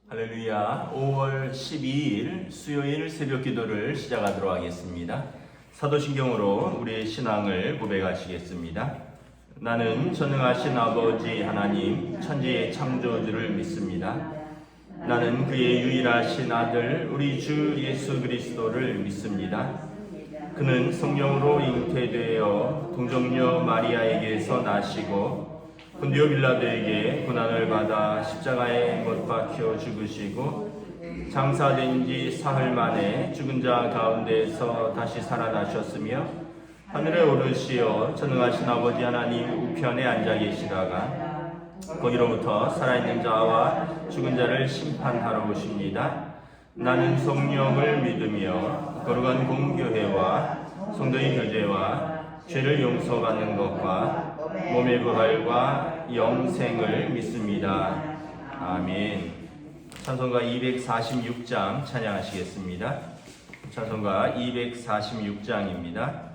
할렐루야. 5월 12일 수요일 새벽 기도를 시작하도록 하겠습니다. 사도신경으로 우리의 신앙을 고백하시겠습니다. 나는 전능하신 아버지 하나님 천지의 창조주를 믿습니다. 나는 그의 유일하신 아들 우리 주 예수 그리스도를 믿습니다. 그는 성령으로 잉태되어 동정녀 마리아에게서 나시고 본디오 빌라도에게 고난을 받아 십자가에 못 박혀 죽으시고 장사된 지 사흘 만에 죽은 자 가운데서 다시 살아나셨으며 하늘에 오르시어 전능하신 아버지 하나님 우편에 앉아 계시다가 거기로부터 살아있는 자와 죽은 자를 심판하러 오십니다. 나는 성령을 믿으며 거룩한 공교회와 성도의 교제와 죄를 용서받는 것과 몸의 부활과 영생을 믿습니다. 아멘. 찬송가 246장 찬양하시겠습니다. 찬송가 246장입니다.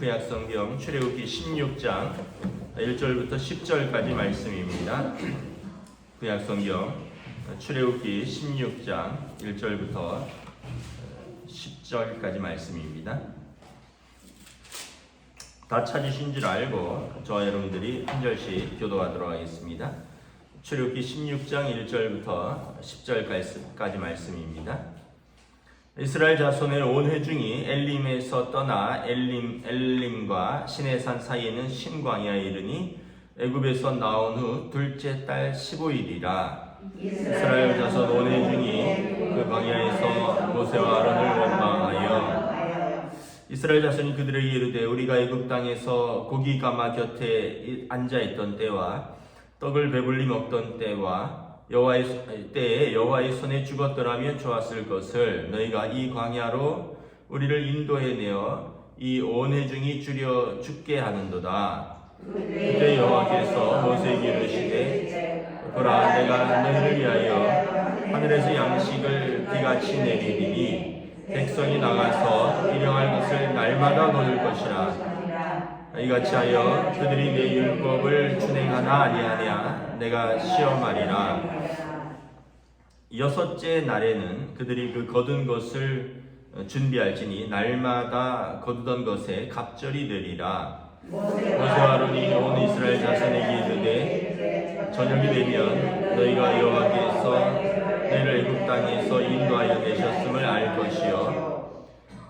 구약성경 출애굽기 16장 1절부터 10절까지 말씀입니다. 구약성경 출애굽기 16장 1절부터 10절까지 말씀입니다. 다 찾으신 줄 알고 저와 여러분들이 한 절씩 교도하도록 하겠습니다. 출애굽기 16장 1절부터 10절까지 말씀입니다. 이스라엘 자손의 온 회중이 엘림에서 떠나 엘림과 시내산 사이에 있는 신광야에 이르니 애굽에서 나온 후 둘째 달 15일이라. 이스라엘 자손 온 모세와 아론을 원망하여 이스라엘 자손이 그들에게 이르되 우리가 애굽 땅에서 고기 가마 곁에 앉아 있던 때와 떡을 배불리 먹던 때와 여호와의 손에 죽었더라면 좋았을 것을 너희가 이 광야로 우리를 인도해내어 이 온 회중이 줄여 죽게 하는도다. 그때 여호와께서 모세에게 이르시되 보라 내가 너희를 위하여 하늘에서 양식을 비같이 내리리니 백성이 나가서 일용할 것을 날마다 거둘 것이라. 이같이 하여 그들이 내 율법을 준행하나 아니하냐 내가 시험하리라. 여섯째 날에는 그들이 그 거둔 것을 준비할지니 날마다 거두던 것에 갑절이 되리라. 모세와 아론이 온 이스라엘 자손에게 이르되 저녁이 되면 너희가 여호와께서 너희를 애굽 땅에서 인도하여 내셨음을 알 것이요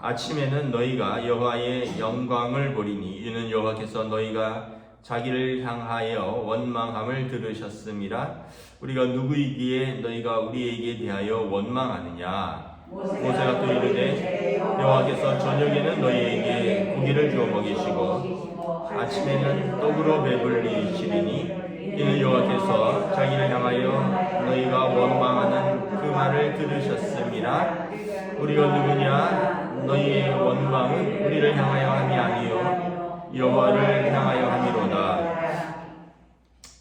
아침에는 너희가 여호와의 영광을 보리니 이는 여호와께서 너희가 자기를 향하여 원망함을 들으셨음이라. 우리가 누구이기에 너희가 우리에게 대하여 원망하느냐. 모세가 또 이르되 여호와께서 저녁에는 너희에게 고기를 주어 먹이시고 아침에는 떡으로 배불리시리니 이는 여호와께서 자기를 향하여 너희가 원망하는 그 말을 들으셨음이라. 우리가 누구냐? 너희의 원망은 우리를 향하여 함이 아니요 여호와를 향하여 함이로다.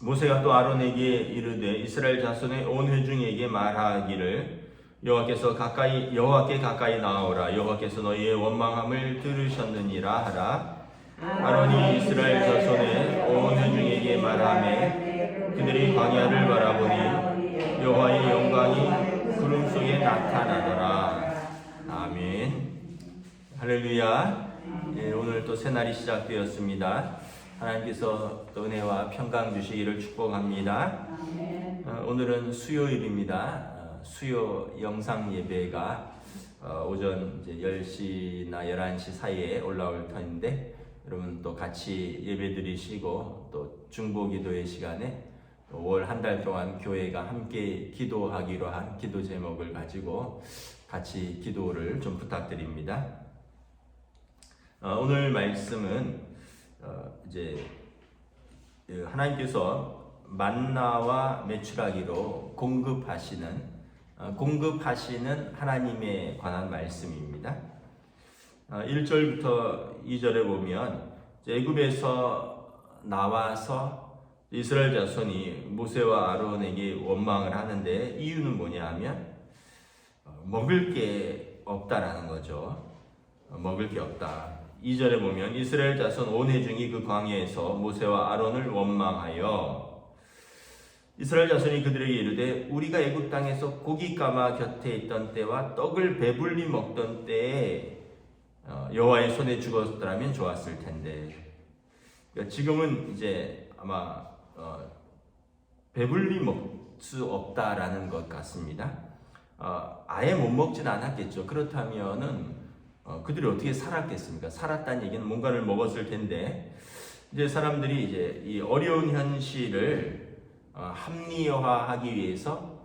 모세가 또 아론에게 이르되 이스라엘 자손의 온 회중에게 말하기를 여호와께 가까이 나아오라. 여호와께서 너희의 원망함을 들으셨느니라 하라. 아론이 이스라엘 자손의 온 회중에게 말하매 그들이 광야를 바라보니 여호와의 영광이 구름 속에 나타나더라. 아멘. 할렐루야. 오늘 또 새날이 시작되었습니다. 하나님께서 또 은혜와 평강 주시기를 축복합니다. 오늘은 수요일입니다. 수요 영상 예배가 오전 이제 10시나 11시 사이에 올라올 터인데 여러분 또 같이 예배 드리시고 또 중보 기도의 시간에 올 한 달 동안 교회가 함께 기도하기로 한 기도 제목을 가지고 같이 기도를 좀 부탁드립니다. 오늘 말씀은 이제 하나님께서 만나와 메추라기로 공급하시는 하나님에 관한 말씀입니다. 1절부터 2절에 보면 애굽에서 나와서 이스라엘 자손이 모세와 아론에게 원망을 하는데 이유는 뭐냐 하면 먹을 게 없다라는 거죠. 먹을 게 없다. 2절에 보면 이스라엘 자손 온 회중이 그 광야에서 모세와 아론을 원망하여 이스라엘 자손이 그들에게 이르되 우리가 애굽 땅에서 고기 가마 곁에 있던 때와 떡을 배불리 먹던 때에 여호와의 손에 죽었더라면 좋았을 텐데. 그러니까 지금은 이제 아마 배불리 먹을 수 없다라는 것 같습니다. 아예 못 먹진 않았겠죠. 그렇다면은 그들이 어떻게 살았겠습니까? 살았다는 얘기는 뭔가를 먹었을 텐데 이제 사람들이 이제 이 어려운 현실을 합리화하기 위해서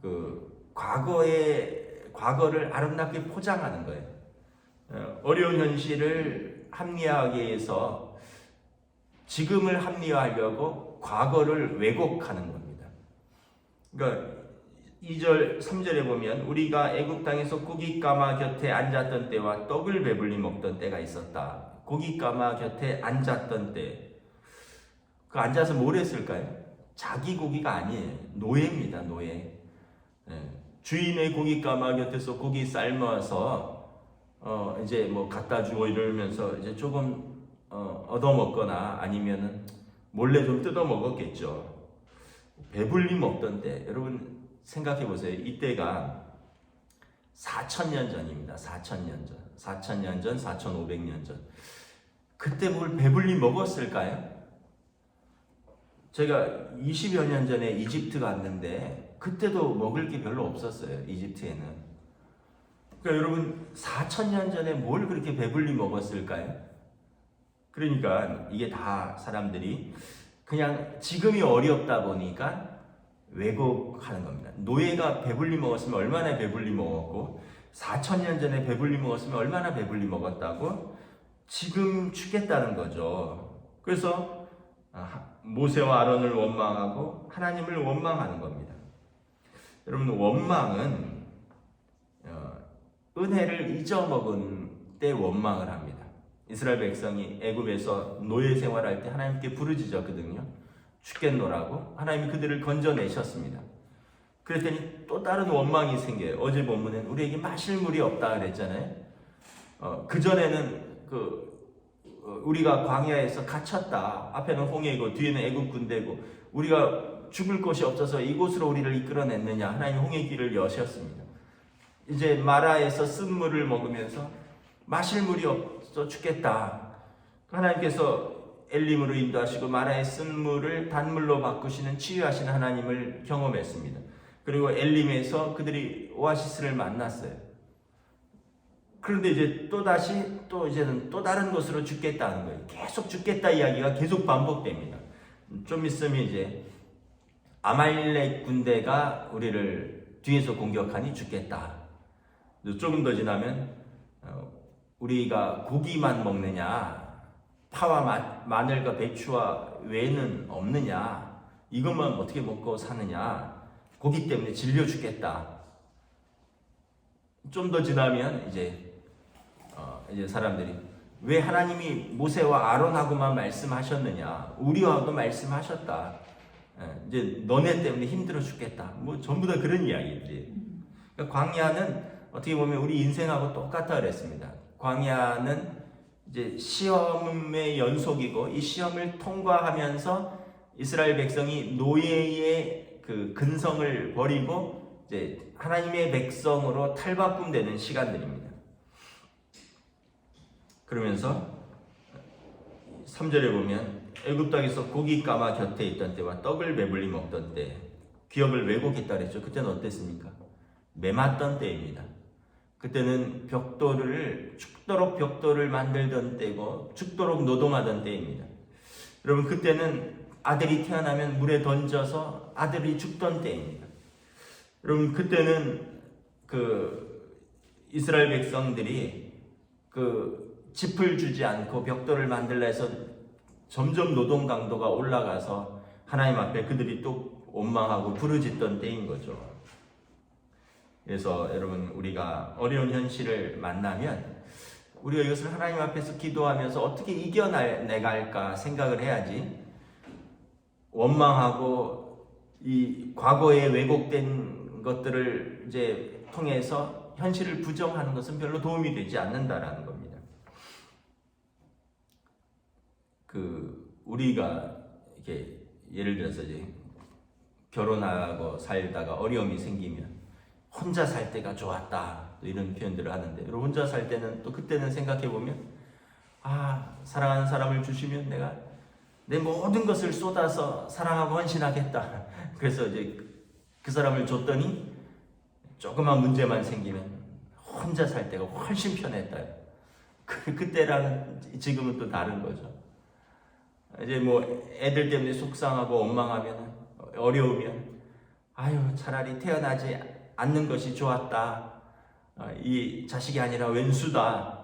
그 과거를 아름답게 포장하는 거예요. 어려운 현실을 합리화하기 위해서 지금을 합리화하려고 과거를 왜곡하는 겁니다. 그러니까 2절, 3절에 보면 우리가 애굽 땅에서 고기 가마 곁에 앉았던 때와 떡을 배불리 먹던 때가 있었다. 고기 가마 곁에 앉았던 때. 그 앉아서 뭘 했을까요? 자기 고기가 아니에요. 노예입니다. 노예. 주인의 고기 가마 곁에서 고기 삶아서 이제 뭐 갖다 주고 이러면서 이제 조금 얻어 먹거나 아니면은 몰래 좀 뜯어 먹었겠죠. 배불리 먹던 때. 여러분 생각해 보세요. 이때가 4,000년 전입니다. 4,000년 전. 4,000년 전, 4,500년 전. 그때 뭘 배불리 먹었을까요? 제가 20여 년 전에 이집트 갔는데 그때도 먹을 게 별로 없었어요. 이집트에는. 그러니까 여러분 4,000년 전에 뭘 그렇게 배불리 먹었을까요? 그러니까 이게 다 사람들이 그냥 지금이 어렵다 보니까 왜곡하는 겁니다. 노예가 배불리 먹었으면 얼마나 배불리 먹었고 4,000년 전에 배불리 먹었으면 얼마나 배불리 먹었다고? 지금 죽겠다는 거죠. 그래서 모세와 아론을 원망하고 하나님을 원망하는 겁니다. 여러분, 원망은 은혜를 잊어먹은 때 원망을 합니다. 이스라엘 백성이 애굽에서 노예 생활할 때 하나님께 부르짖었거든요. 죽겠노라고. 하나님이 그들을 건져내셨습니다. 그랬더니 또 다른 원망이 생겨요. 어제 본문엔 우리에게 마실 물이 없다 그랬잖아요. 그전에는 우리가 광야에서 갇혔다. 앞에는 홍해고 뒤에는 애굽 군대고 우리가 죽을 곳이 없어서 이곳으로 우리를 이끌어냈느냐. 하나님이 홍해 길을 여셨습니다. 이제 마라에서 쓴 물을 먹으면서 마실 물이 없어 죽겠다. 하나님께서 엘림으로 인도하시고 마라의 쓴 물을 단물로 바꾸시는 치유하시는 하나님을 경험했습니다. 그리고 엘림에서 그들이 오아시스를 만났어요. 그런데 이제 이제는 또 다른 곳으로 죽겠다는 거예요. 계속 죽겠다 이야기가 계속 반복됩니다. 좀 있으면 이제 아말렉 군대가 우리를 뒤에서 공격하니 죽겠다. 조금 더 지나면 우리가 고기만 먹느냐, 파와 마늘과 배추와 외는 없느냐, 이것만 어떻게 먹고 사느냐, 고기 때문에 질려 죽겠다. 좀 더 지나면 이제 사람들이 왜 하나님이 모세와 아론하고만 말씀하셨느냐, 우리와도 말씀하셨다. 이제 너네 때문에 힘들어 죽겠다. 뭐 전부 다 그런 이야기들이. 그러니까 광야는 어떻게 보면 우리 인생하고 똑같다 그랬습니다. 광야는 이제 시험의 연속이고 이 시험을 통과하면서 이스라엘 백성이 노예의 그 근성을 버리고 이제 하나님의 백성으로 탈바꿈되는 시간들입니다. 그러면서 3절에 보면 애굽 땅에서 고기 까마 곁에 있던 때와 떡을 배불리 먹던 때 기업을 왜곡했다 그랬죠. 그때는 어땠습니까? 메맞던 때입니다. 그때는 죽도록 벽돌을 만들던 때고 죽도록 노동하던 때입니다. 여러분, 그때는 아들이 태어나면 물에 던져서 아들이 죽던 때입니다. 여러분, 그때는 이스라엘 백성들이 짚을 주지 않고 벽돌을 만들라 해서 점점 노동 강도가 올라가서 하나님 앞에 그들이 또 원망하고 부르짖던 때인 거죠. 그래서 여러분, 우리가 어려운 현실을 만나면 우리가 이것을 하나님 앞에서 기도하면서 어떻게 이겨내갈까 생각을 해야지, 원망하고 이 과거에 왜곡된 것들을 이제 통해서 현실을 부정하는 것은 별로 도움이 되지 않는다라는 겁니다. 우리가 이렇게 예를 들어서 이제 결혼하고 살다가 어려움이 생기면 혼자 살 때가 좋았다, 이런 표현들을 하는데, 여러분, 혼자 살 때는 또 그때는 생각해 보면 사랑하는 사람을 주시면 내가 내 모든 것을 쏟아서 사랑하고 헌신하겠다. 그래서 이제 그 사람을 줬더니 조그만 문제만 생기면 혼자 살 때가 훨씬 편했다. 그때랑 지금은 또 다른 거죠. 이제 뭐 애들 때문에 속상하고 원망하면, 어려우면 차라리 태어나지 않는 것이 좋았다. 이 자식이 아니라 왼수다.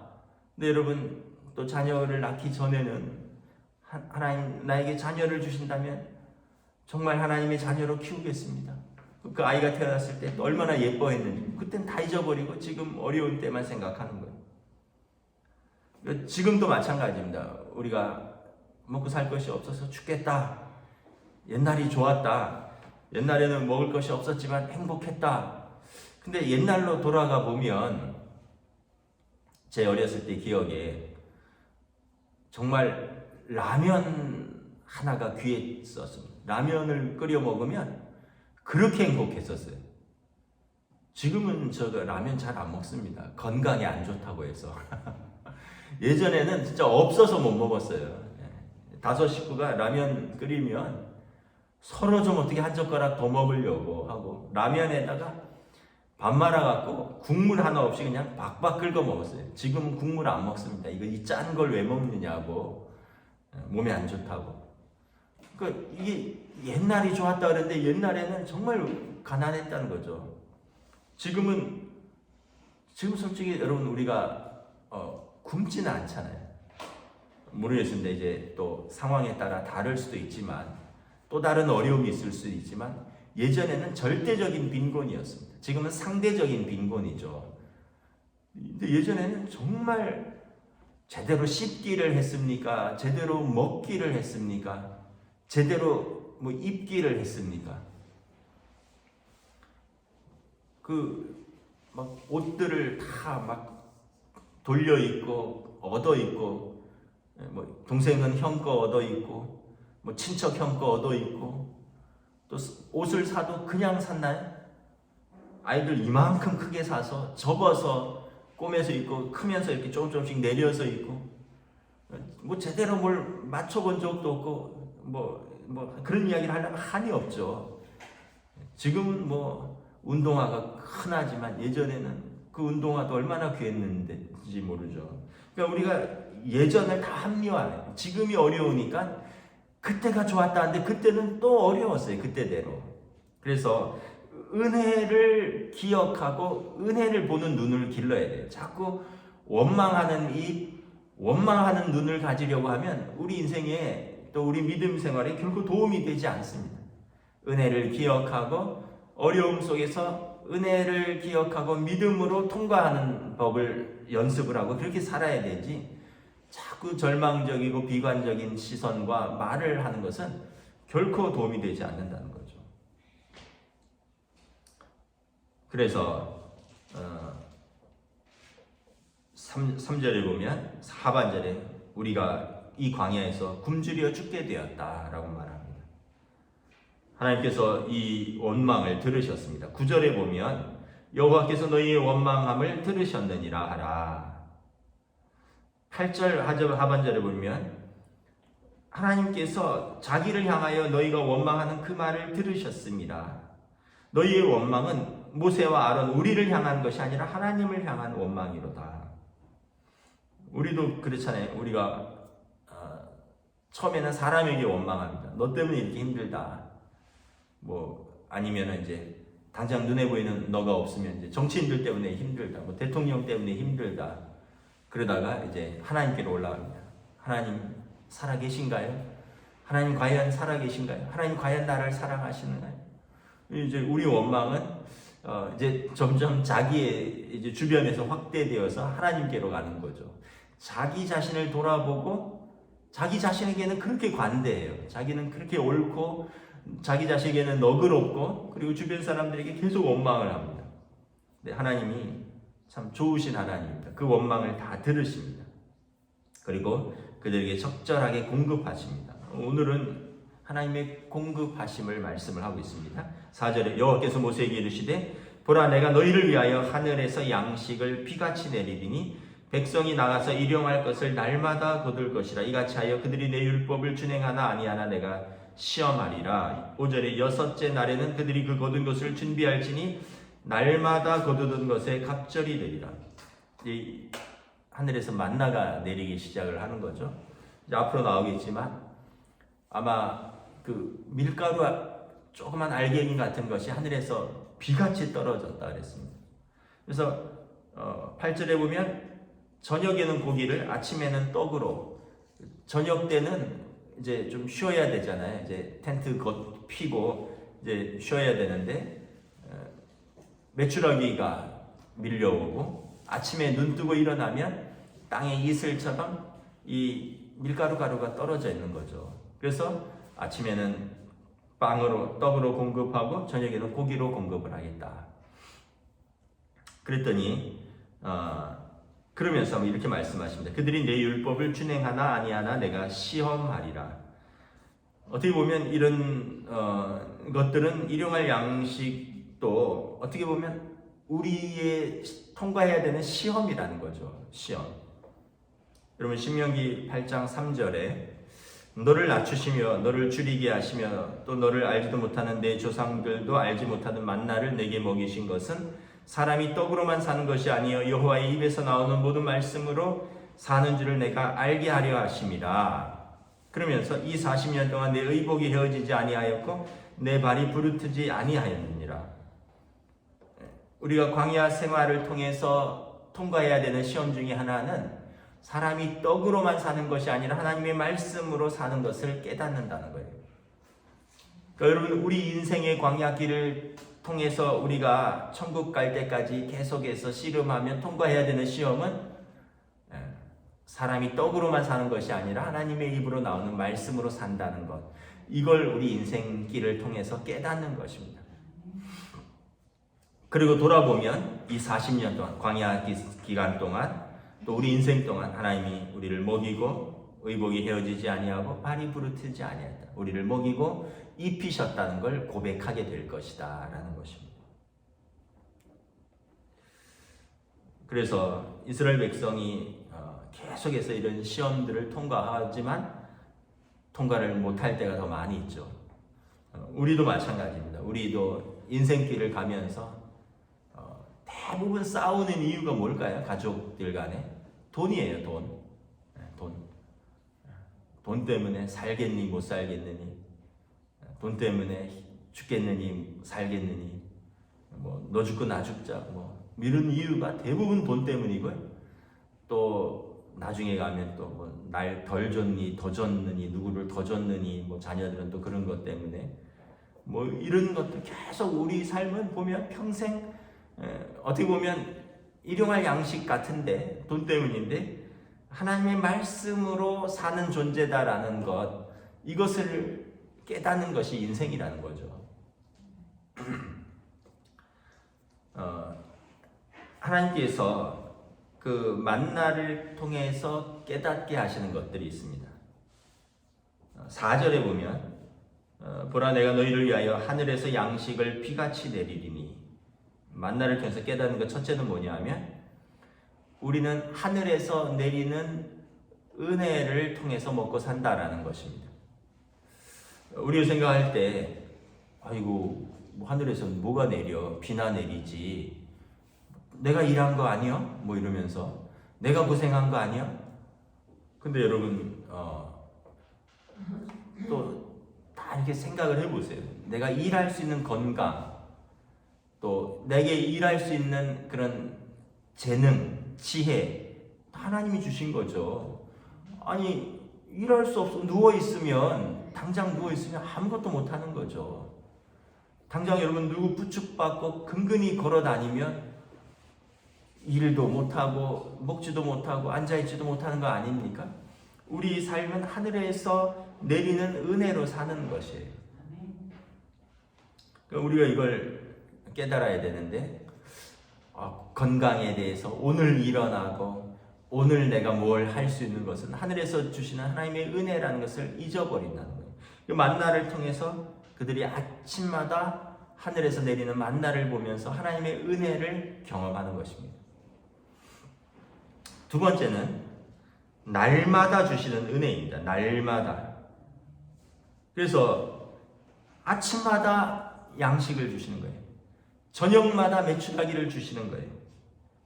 근데 여러분, 또 자녀를 낳기 전에는 하나님 나에게 자녀를 주신다면 정말 하나님의 자녀로 키우겠습니다. 그 아이가 태어났을 때 얼마나 예뻐했는지 그땐 다 잊어버리고 지금 어려운 때만 생각하는 거예요. 지금도 마찬가지입니다. 우리가 먹고 살 것이 없어서 죽겠다. 옛날이 좋았다. 옛날에는 먹을 것이 없었지만 행복했다. 근데 옛날로 돌아가 보면 제 어렸을 때 기억에 정말 라면 하나가 귀했었습니다. 라면을 끓여 먹으면 그렇게 행복했었어요. 지금은 저도 라면 잘 안 먹습니다. 건강에 안 좋다고 해서. 예전에는 진짜 없어서 못 먹었어요. 5 식구가 라면 끓이면 서로 좀 어떻게 한 젓가락 더 먹으려고 하고 라면에다가 밥 말아갖고 국물 하나 없이 그냥 박박 긁어 먹었어요. 지금은 국물 안 먹습니다. 이 짠 걸 왜 먹느냐고, 몸에 안 좋다고. 이게 옛날이 좋았다 그랬는데 옛날에는 정말 가난했다는 거죠. 지금은 지금 솔직히 여러분 우리가 굶지는 않잖아요. 모르겠습니다. 이제 또 상황에 따라 다를 수도 있지만 또 다른 어려움이 있을 수도 있지만 예전에는 절대적인 빈곤이었습니다. 지금은 상대적인 빈곤이죠. 근데 예전에는 정말 제대로 씹기를 했습니까? 제대로 먹기를 했습니까? 제대로 뭐 입기를 했습니까? 막 옷들을 다 막 돌려 입고 얻어 입고, 뭐 동생은 형 거 얻어 입고, 뭐 친척 형 거 얻어 입고, 또 옷을 사도 그냥 샀나요? 아이들 이만큼 크게 사서 접어서 꼬매서 입고 크면서 이렇게 조금씩 내려서 입고, 뭐 제대로 뭘 맞춰본 적도 없고, 뭐 그런 이야기를 하려면 한이 없죠. 지금은 뭐 운동화가 흔하지만 예전에는 그 운동화도 얼마나 귀했는지 모르죠. 그러니까 우리가 예전을 다 합리화해요. 지금이 어려우니까 그때가 좋았다는데 그때는 또 어려웠어요. 그때대로. 그래서 은혜를 기억하고 은혜를 보는 눈을 길러야 돼요. 자꾸 원망하는 입, 원망하는 눈을 가지려고 하면 우리 인생에 또 우리 믿음 생활에 결코 도움이 되지 않습니다. 은혜를 기억하고 어려움 속에서 은혜를 기억하고 믿음으로 통과하는 법을 연습을 하고 그렇게 살아야 되지, 자꾸 절망적이고 비관적인 시선과 말을 하는 것은 결코 도움이 되지 않는다는 거죠. 그래서 3절에 보면 하반절에 우리가 이 광야에서 굶주려 죽게 되었다라고 말합니다. 하나님께서 이 원망을 들으셨습니다. 9절에 보면 여호와께서 너희의 원망함을 들으셨느니라 하라. 8절 하반절에 보면 하나님께서 자기를 향하여 너희가 원망하는 그 말을 들으셨습니다. 너희의 원망은 모세와 아론 우리를 향한 것이 아니라 하나님을 향한 원망이로다. 우리도 그렇잖아요. 우리가 처음에는 사람에게 원망합니다. 너 때문에 이렇게 힘들다. 뭐 아니면은 이제 당장 눈에 보이는 너가 없으면 이제 정치인들 때문에 힘들다. 뭐 대통령 때문에 힘들다. 그러다가 이제 하나님께로 올라갑니다. 하나님 살아계신가요? 하나님 과연 살아계신가요? 하나님 과연 나를 사랑하시는가요? 이제 우리 원망은 이제 점점 자기의 이제 주변에서 확대되어서 하나님께로 가는 거죠. 자기 자신을 돌아보고 자기 자신에게는 그렇게 관대해요. 자기는 그렇게 옳고 자기 자신에게는 너그럽고 그리고 주변 사람들에게 계속 원망을 합니다. 근데 하나님이 참 좋으신 하나님입니다. 그 원망을 다 들으십니다. 그리고 그들에게 적절하게 공급하십니다. 오늘은 하나님의 공급하심을 말씀을 하고 있습니다. 4절에 여호와께서 모세에게 이르시되 보라 내가 너희를 위하여 하늘에서 양식을 비같이 내리리니 백성이 나가서 일용할 것을 날마다 거둘 것이라. 이같이 하여 그들이 내 율법을 준행하나 아니하나 내가 시험하리라. 5절에 여섯째 날에는 그들이 그 거둔 것을 준비할지니 날마다 거두던 것에 갑절이 되리라. 이 하늘에서 만나가 내리기 시작을 하는 거죠. 이제 앞으로 나오겠지만 아마 그 밀가루 조그만 알갱이 같은 것이 하늘에서 비같이 떨어졌다 그랬습니다. 그래서 8절에 보면 저녁에는 고기를 아침에는 떡으로, 저녁 때는 이제 좀 쉬어야 되잖아요. 이제 텐트 겉 피고 이제 쉬어야 되는데 메추라기가 밀려오고 아침에 눈 뜨고 일어나면 땅에 이슬처럼 이 밀가루 가루가 떨어져 있는 거죠. 그래서 아침에는 떡으로 공급하고 저녁에는 고기로 공급을 하겠다. 그랬더니 그러면서 이렇게 말씀하십니다. 그들이 내 율법을 준행하나 아니하나 내가 시험하리라. 어떻게 보면 이런 것들은 일용할 양식도 어떻게 보면 우리의 통과해야 되는 시험이라는 거죠. 시험. 여러분 신명기 8장 3절에 너를 낮추시며 너를 줄이게 하시며 또 너를 알지도 못하는 내 조상들도 알지 못하는 만나를 내게 먹이신 것은 사람이 떡으로만 사는 것이 아니요 여호와의 입에서 나오는 모든 말씀으로 사는 줄을 내가 알게 하려 하심이라. 그러면서 이 40년 동안 내 의복이 헤어지지 아니하였고 내 발이 부르트지 아니하였느니라. 우리가 광야 생활을 통해서 통과해야 되는 시험 중에 하나는 사람이 떡으로만 사는 것이 아니라 하나님의 말씀으로 사는 것을 깨닫는다는 거예요. 그러니까 여러분, 우리 인생의 광야길을 통해서 우리가 천국 갈 때까지 계속해서 씨름하면 통과해야 되는 시험은 사람이 떡으로만 사는 것이 아니라 하나님의 입으로 나오는 말씀으로 산다는 것, 이걸 우리 인생길을 통해서 깨닫는 것입니다. 그리고 돌아보면 이 40년 동안, 광야 기간 동안, 또 우리 인생 동안 하나님이 우리를 먹이고 의복이 헤어지지 아니하고 발이 부르트지 아니하다, 우리를 먹이고 입히셨다는 걸 고백하게 될 것이다 라는 것입니다. 그래서 이스라엘 백성이 계속해서 이런 시험들을 통과하지만 통과를 못할 때가 더 많이 있죠. 우리도 마찬가지입니다. 우리도 인생길을 가면서 대부분 싸우는 이유가 뭘까요? 가족들 간에 돈이에요. 돈 때문에 살겠니 못 살겠느니, 돈 때문에 죽겠느니 살겠느니, 뭐 너 죽고 나 죽자, 뭐 이런 이유가 대부분 돈 때문이고요. 또 나중에 가면 또 뭐 날 덜 줬니 더 줬느니, 누구를 더 줬느니, 뭐 자녀들은 또 그런 것 때문에 뭐 이런 것도 계속 우리 삶은 보면 평생 어떻게 보면 일용할 양식 같은데 돈 때문인데 하나님의 말씀으로 사는 존재다라는 것, 이것을 깨닫는 것이 인생이라는 거죠. 하나님께서 그 만나를 통해서 깨닫게 하시는 것들이 있습니다. 4절에 보면 보라 내가 너희를 위하여 하늘에서 양식을 비같이 내리리니, 만나를 통해서 깨닫는 것 첫째는 뭐냐면 우리는 하늘에서 내리는 은혜를 통해서 먹고 산다라는 것입니다. 우리가 생각할 때 아이고 뭐 하늘에서 뭐가 내려, 비나 내리지, 내가 일한 거 아니야? 뭐 이러면서 내가 고생한 거 아니야? 근데 여러분 또 다 이렇게 생각을 해보세요. 내가 일할 수 있는 건강, 또 내게 일할 수 있는 그런 재능, 지혜, 하나님이 주신 거죠. 아니 일할 수 없어 누워있으면, 당장 누워있으면 아무것도 못하는 거죠. 당장 여러분 누구 부축받고 근근히 걸어다니면 일도 못하고 먹지도 못하고 앉아있지도 못하는 거 아닙니까? 우리 삶은 하늘에서 내리는 은혜로 사는 것이에요. 우리가 이걸 깨달아야 되는데 건강에 대해서 오늘 일어나고 오늘 내가 뭘 할 수 있는 것은 하늘에서 주시는 하나님의 은혜라는 것을 잊어버린다는 거예요. 그 만나를 통해서 그들이 아침마다 하늘에서 내리는 만나를 보면서 하나님의 은혜를 경험하는 것입니다. 두 번째는 날마다 주시는 은혜입니다. 날마다. 그래서 아침마다 양식을 주시는 거예요. 저녁마다 메추라기를 주시는 거예요.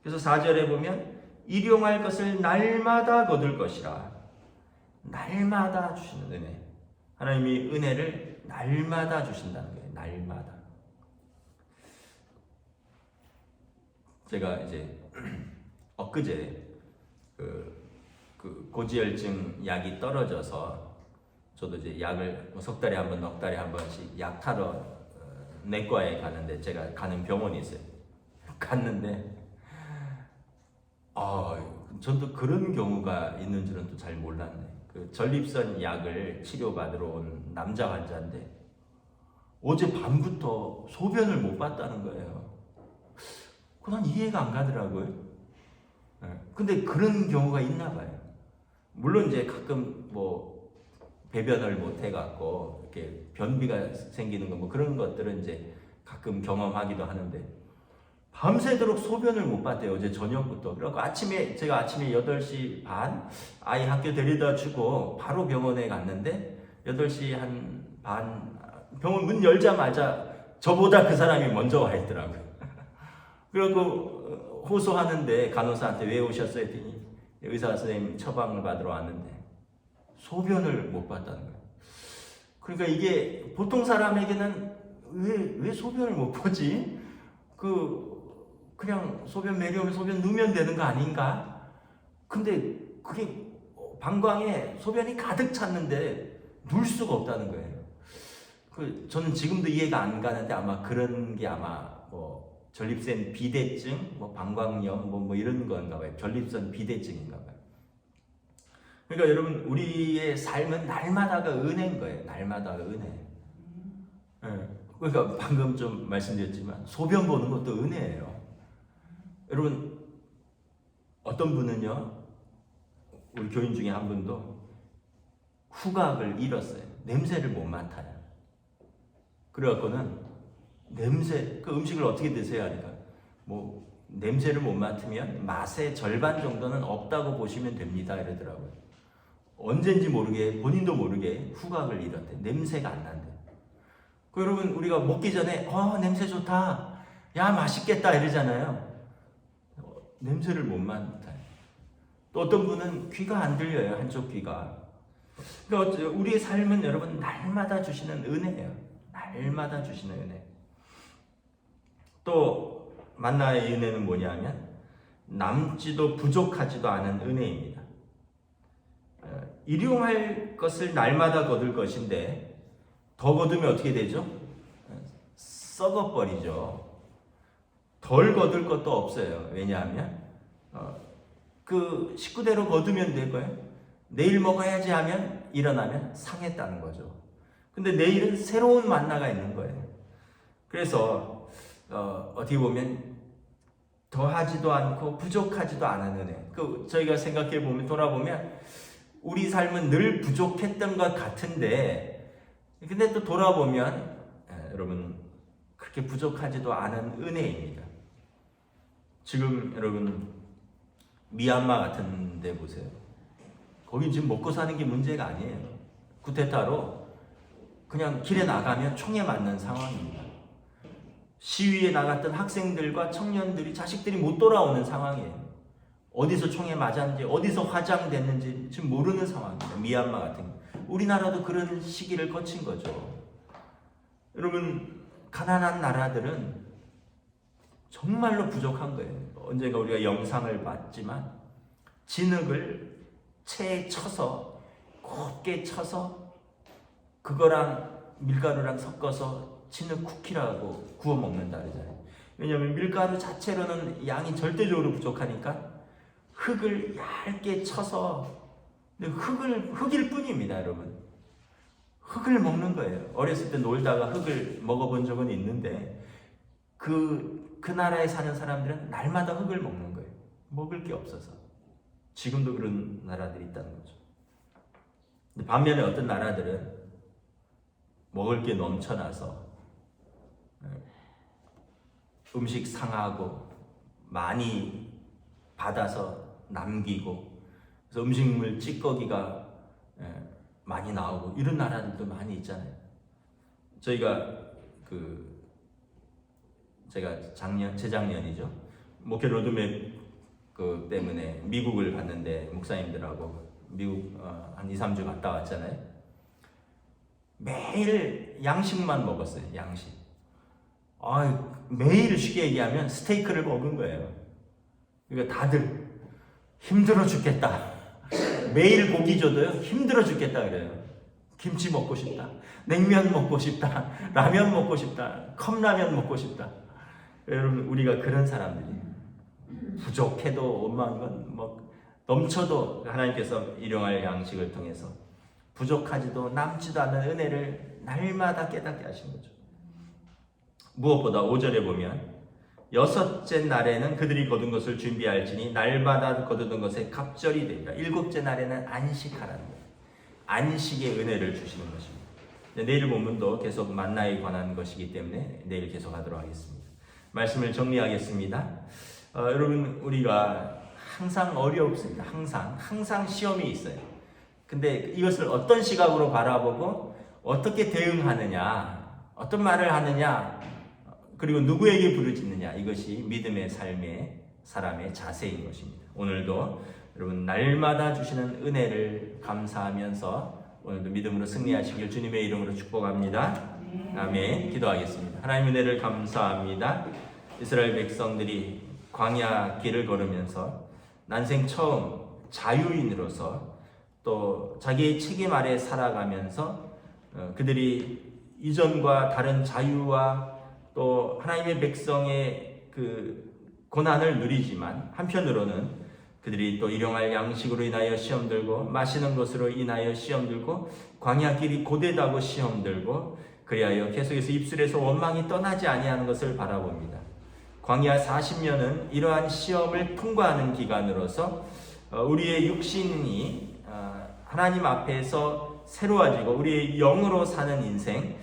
그래서 4절에 보면 일용할 것을 날마다 거둘 것이라. 날마다 주시는 은혜. 하나님이 은혜를 날마다 주신다는 거예요. 날마다. 제가 이제 엊그제 그 고지혈증 약이 떨어져서 저도 이제 약을 석 달에 한 번, 넉 달에 한 번씩 약 타러 내과에 가는데, 제가 가는 병원이 있어요. 갔는데 전도 그런 경우가 있는 줄은 또 잘 몰랐네. 그 전립선 약을 치료받으러 온 남자 환자인데 어제 밤부터 소변을 못 봤다는 거예요. 난 이해가 안 가더라고요. 근데 그런 경우가 있나 봐요. 물론 이제 가끔 뭐 배변을 못 해갖고 이렇게 변비가 생기는 거 뭐 그런 것들은 이제 가끔 경험하기도 하는데, 밤새도록 소변을 못 봤대요. 어제 저녁부터. 그래갖고 제가 아침에 8시 반 아이 학교 데려다 주고 바로 병원에 갔는데 8시 한 반 병원 문 열자마자 저보다 그 사람이 먼저 와 있더라고요. 그리고 호소하는데 간호사한테 왜 오셨어요? 했더니 의사 선생님 처방을 받으러 왔는데 소변을 못 봤다는 거예요. 그러니까 이게 보통 사람에게는 왜 소변을 못 보지? 그냥 소변 매려오면 소변 누우면 되는 거 아닌가? 근데 그게 방광에 소변이 가득 찼는데 누울 수가 없다는 거예요. 저는 지금도 이해가 안 가는데 아마 그런 게 아마 뭐 전립선 비대증, 뭐 방광염 뭐 이런 건가 봐요. 전립선 비대증인가 봐요. 그러니까 여러분 우리의 삶은 날마다가 은혜인 거예요. 날마다가 은혜. 그러니까 방금 좀 말씀드렸지만 소변 보는 것도 은혜예요. 여러분 어떤 분은요, 우리 교인 중에 한 분도 후각을 잃었어요. 냄새를 못 맡아요. 그래갖고는 그 음식을 어떻게 드세요 하니까 뭐 냄새를 못 맡으면 맛의 절반 정도는 없다고 보시면 됩니다 이러더라고요. 언젠지 모르게 본인도 모르게 후각을 잃었대. 냄새가 안 난대. 여러분 우리가 먹기 전에 냄새 좋다, 야 맛있겠다 이러잖아요. 냄새를 못 맡아요. 또 어떤 분은 귀가 안 들려요. 한쪽 귀가. 그러니까 우리의 삶은 여러분 날마다 주시는 은혜예요. 날마다 주시는 은혜. 또 만나의 은혜는 뭐냐면 남지도 부족하지도 않은 은혜입니다. 일용할 것을 날마다 거둘 것인데 더 거두면 어떻게 되죠? 썩어버리죠. 덜 거둘 것도 없어요. 왜냐하면 그 식구대로 거두면 되고요. 내일 먹어야지 하면 일어나면 상했다는 거죠. 근데 내일은 새로운 만나가 있는 거예요. 그래서 어떻게 보면 더하지도 않고 부족하지도 않은 은혜. 저희가 생각해 보면 돌아보면 우리 삶은 늘 부족했던 것 같은데, 근데 또 돌아보면 여러분 그렇게 부족하지도 않은 은혜입니다. 지금 여러분 미얀마 같은 데 보세요. 거기 지금 먹고 사는 게 문제가 아니에요. 쿠데타로 그냥 길에 나가면 총에 맞는 상황입니다. 시위에 나갔던 학생들과 청년들이, 자식들이 못 돌아오는 상황이에요. 어디서 총에 맞았는지, 어디서 화장됐는지 지금 모르는 상황입니다. 미얀마 같은 거. 우리나라도 그런 시기를 거친 거죠. 여러분 가난한 나라들은 정말로 부족한 거예요. 언젠가 우리가 영상을 봤지만 진흙을 체에 쳐서 곱게 쳐서 그거랑 밀가루랑 섞어서 진흙 쿠키라고 구워 먹는다 그러잖아요. 왜냐하면 밀가루 자체로는 양이 절대적으로 부족하니까 흙을 얇게 쳐서, 흙일 뿐입니다 여러분. 흙을 먹는 거예요. 어렸을 때 놀다가 흙을 먹어본 적은 있는데 그 나라에 사는 사람들은 날마다 흙을 먹는 거예요. 먹을 게 없어서. 지금도 그런 나라들이 있다는 거죠. 근데 반면에 어떤 나라들은 먹을 게 넘쳐나서 음식 상하고 많이 받아서 남기고, 그래서 음식물 찌꺼기가 많이 나오고 이런 나라들도 많이 있잖아요. 제가 재작년이죠. 목회 로드맵 때문에 미국을 갔는데 목사님들하고 미국 한 2, 3주 갔다 왔잖아요. 매일 양식만 먹었어요. 양식. 매일 쉽게 얘기하면 스테이크를 먹은 거예요. 그러니까 다들 힘들어 죽겠다. 매일 고기 줘도요 힘들어 죽겠다 그래요. 김치 먹고 싶다, 냉면 먹고 싶다, 라면 먹고 싶다, 컵라면 먹고 싶다. 여러분 우리가 그런 사람들이 부족해도 원망한 건 넘쳐도 하나님께서 일용할 양식을 통해서 부족하지도 남지도 않는 은혜를 날마다 깨닫게 하신 거죠. 무엇보다 5절에 보면 여섯째 날에는 그들이 거둔 것을 준비할지니 날마다 거두던 것에 갑절이 되리라. 일곱째 날에는 안식하라는 거예요. 안식의 은혜를 주시는 것입니다. 내일 본문도 계속 만나에 관한 것이기 때문에 내일 계속 하도록 하겠습니다. 말씀을 정리하겠습니다. 여러분 우리가 항상 어렵습니다. 항상 시험이 있어요. 근데 이것을 어떤 시각으로 바라보고 어떻게 대응하느냐, 어떤 말을 하느냐, 그리고 누구에게 부르짖느냐, 이것이 믿음의 삶의 사람의 자세인 것입니다. 오늘도 여러분 날마다 주시는 은혜를 감사하면서 오늘도 믿음으로 승리하시길 주님의 이름으로 축복합니다. 아멘. 기도하겠습니다. 하나님 은혜를 감사합니다. 이스라엘 백성들이 광야 길을 걸으면서 난생 처음 자유인으로서 또 자기의 책임 아래 살아가면서 그들이 이전과 다른 자유와 또 하나님의 백성의 그 고난을 누리지만 한편으로는 그들이 또 일용할 양식으로 인하여 시험 들고 마시는 것으로 인하여 시험 들고 광야 길이 고되다고 시험 들고 그리하여 계속해서 입술에서 원망이 떠나지 아니하는 것을 바라봅니다. 광야 40년은 이러한 시험을 통과하는 기간으로서 우리의 육신이 하나님 앞에서 새로워지고 우리의 영으로 사는 인생,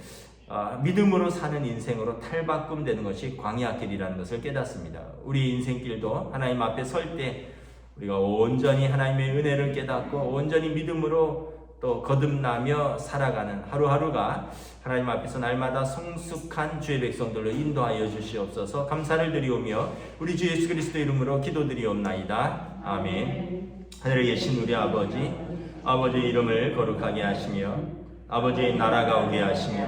믿음으로 사는 인생으로 탈바꿈되는 것이 광야길이라는 것을 깨닫습니다. 우리 인생길도 하나님 앞에 설 때 우리가 온전히 하나님의 은혜를 깨닫고 온전히 믿음으로 또 거듭나며 살아가는 하루하루가 하나님 앞에서 날마다 성숙한 주의 백성들로 인도하여 주시옵소서. 감사를 드리오며 우리 주 예수 그리스도 이름으로 기도드리옵나이다. 아멘. 하늘에 계신 우리 아버지, 아버지의 이름을 거룩하게 하시며 아버지의 나라가 오게 하시며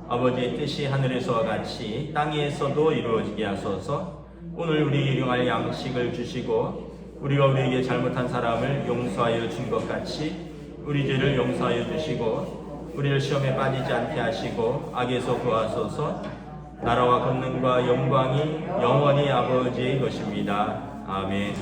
아버지의 뜻이 하늘에서와 같이 땅에서도 이루어지게 하소서. 오늘 우리 일용할 양식을 주시고 우리가 우리에게 잘못한 사람을 용서하여 준 것 같이 우리 죄를 용서하여 주시고 우리를 시험에 빠지지 않게 하시고 악에서 구하소서. 나라와 권능과 영광이 영원히 아버지의 것입니다. 아멘.